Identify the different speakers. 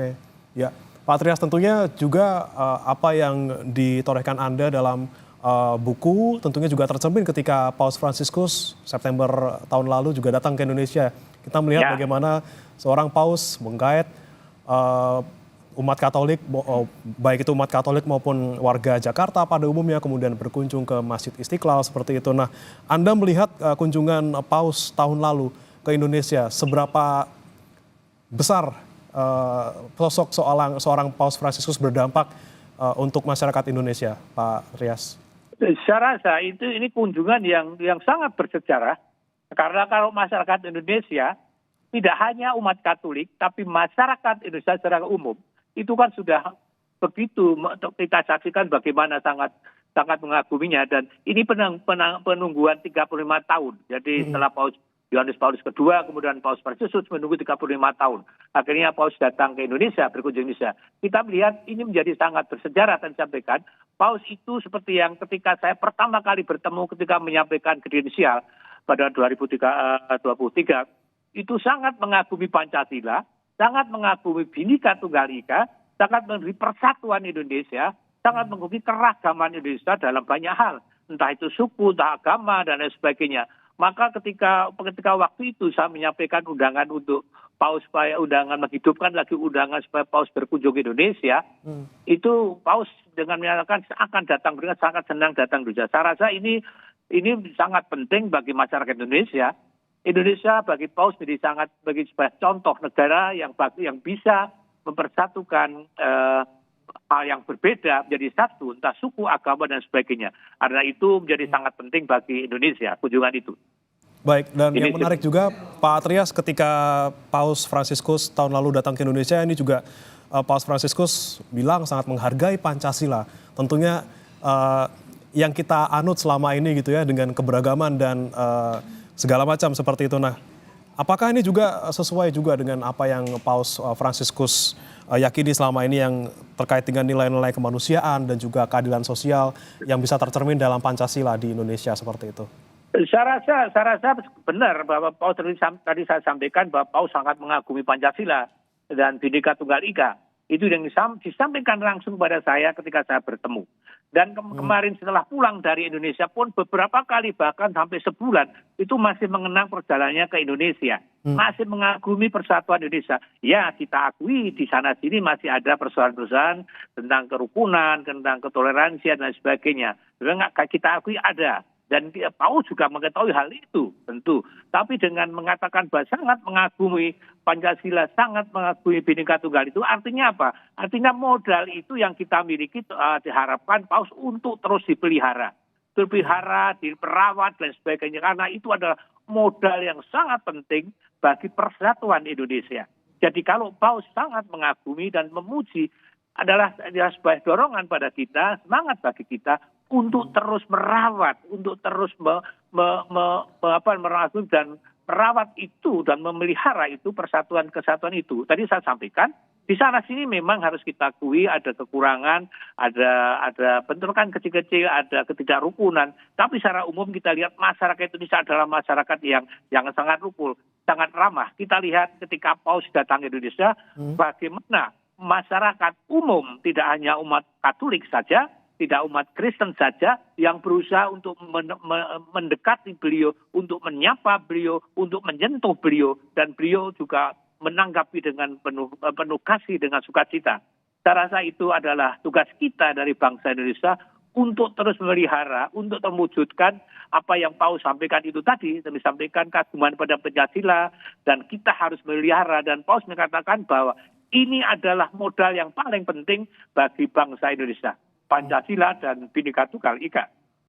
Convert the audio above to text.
Speaker 1: Oke, ya, Pak Trias tentunya juga apa yang ditorehkan Anda dalam buku tentunya juga tercermin ketika Paus Fransiskus September tahun lalu juga datang ke Indonesia. Kita melihat bagaimana seorang paus menggait umat Katolik, baik itu umat Katolik maupun warga Jakarta pada umumnya, kemudian berkunjung ke Masjid Istiqlal seperti itu. Nah, Anda melihat kunjungan paus tahun lalu ke Indonesia, seberapa besar sosok seorang Paus Fransiskus berdampak untuk masyarakat Indonesia, Pak Trias?
Speaker 2: Saya rasa ini kunjungan yang sangat bersejarah, karena kalau masyarakat Indonesia tidak hanya umat Katolik, tapi masyarakat Indonesia secara umum itu kan sudah begitu kita saksikan bagaimana sangat mengaguminya, dan ini penungguan 35 tahun. Jadi setelah Yohanes Paulus kedua, kemudian Paus Fransiskus menunggu 35 tahun. Akhirnya Paus datang ke Indonesia, berkunjung Indonesia. Kita melihat ini menjadi sangat bersejarah dan disampaikan. Paus itu seperti yang ketika saya pertama kali bertemu ketika menyampaikan kredensial pada 2023, itu sangat mengagumi Pancasila, sangat mengagumi Bhinneka Tunggal Ika, sangat mengagumi persatuan Indonesia, sangat mengagumi keragaman Indonesia dalam banyak hal. Entah itu suku, entah agama, dan lain sebagainya. Maka ketika waktu itu saya menyampaikan undangan untuk Paus, supaya undangan menghidupkan lagi undangan supaya Paus berkunjung ke Indonesia, itu Paus dengan menyatakan akan datang, dengan sangat senang datang ke Indonesia. Saya rasa ini sangat penting bagi masyarakat Indonesia. Indonesia bagi Paus menjadi bagi sebuah contoh negara yang bisa mempersatukan hal yang berbeda menjadi satu, entah suku, agama, dan sebagainya. Karena itu menjadi sangat penting bagi Indonesia, kunjungan itu.
Speaker 1: Baik, dan yang menarik juga Pak Trias, ketika Paus Fransiskus tahun lalu datang ke Indonesia, ini juga Paus Fransiskus bilang sangat menghargai Pancasila. Tentunya yang kita anut selama ini gitu ya, dengan keberagaman dan segala macam seperti itu. Nah, apakah ini juga sesuai juga dengan apa yang Paus Fransiskus yakini selama ini yang terkait dengan nilai-nilai kemanusiaan dan juga keadilan sosial yang bisa tercermin dalam Pancasila di Indonesia seperti itu?
Speaker 2: Saya rasa benar bahwa Paus tadi saya sampaikan bahwa Paus sangat mengagumi Pancasila dan Bhinneka Tunggal Ika. Itu yang disampaikan langsung pada saya ketika saya bertemu. Dan kemarin setelah pulang dari Indonesia pun beberapa kali, bahkan sampai sebulan, itu masih mengenang perjalanannya ke Indonesia. Masih mengagumi persatuan Indonesia. Ya, kita akui di sana-sini masih ada persoalan-persoalan tentang kerukunan, tentang ketoleransian dan sebagainya. Kita akui ada. Dan Paus juga mengetahui hal itu, tentu. Tapi dengan mengatakan bahwa sangat mengagumi Pancasila, sangat mengagumi Bhinneka Tunggal itu, artinya apa? Artinya modal itu yang kita miliki diharapkan Paus untuk terus dipelihara. Diperawat, dan sebagainya. Karena itu adalah modal yang sangat penting bagi persatuan Indonesia. Jadi kalau Paus sangat mengagumi dan memuji, adalah sebuah dorongan pada kita, semangat bagi kita untuk terus merawat, untuk terus merawat dan merawat itu dan memelihara itu kesatuan itu. Tadi saya sampaikan di sana sini memang harus kita akui ada kekurangan, ada bentrokan kecil-kecil, ada ketidakrukunan. Tapi secara umum kita lihat masyarakat Indonesia adalah masyarakat yang sangat rukun, sangat ramah. Kita lihat ketika Paus datang ke Indonesia, bagaimana masyarakat umum, tidak hanya umat Katolik saja, tidak umat Kristen saja, yang berusaha untuk mendekati beliau, untuk menyapa beliau, untuk menyentuh beliau, dan beliau juga menanggapi dengan penuh kasih, dengan sukacita. Saya rasa itu adalah tugas kita dari bangsa Indonesia untuk terus memelihara, untuk mewujudkan apa yang Paus sampaikan itu tadi, disampaikan kaguman pada Pancasila, dan kita harus memelihara. Dan Paus mengatakan bahwa ini adalah modal yang paling penting bagi bangsa Indonesia, Pancasila dan Bhinneka Tunggal Ika.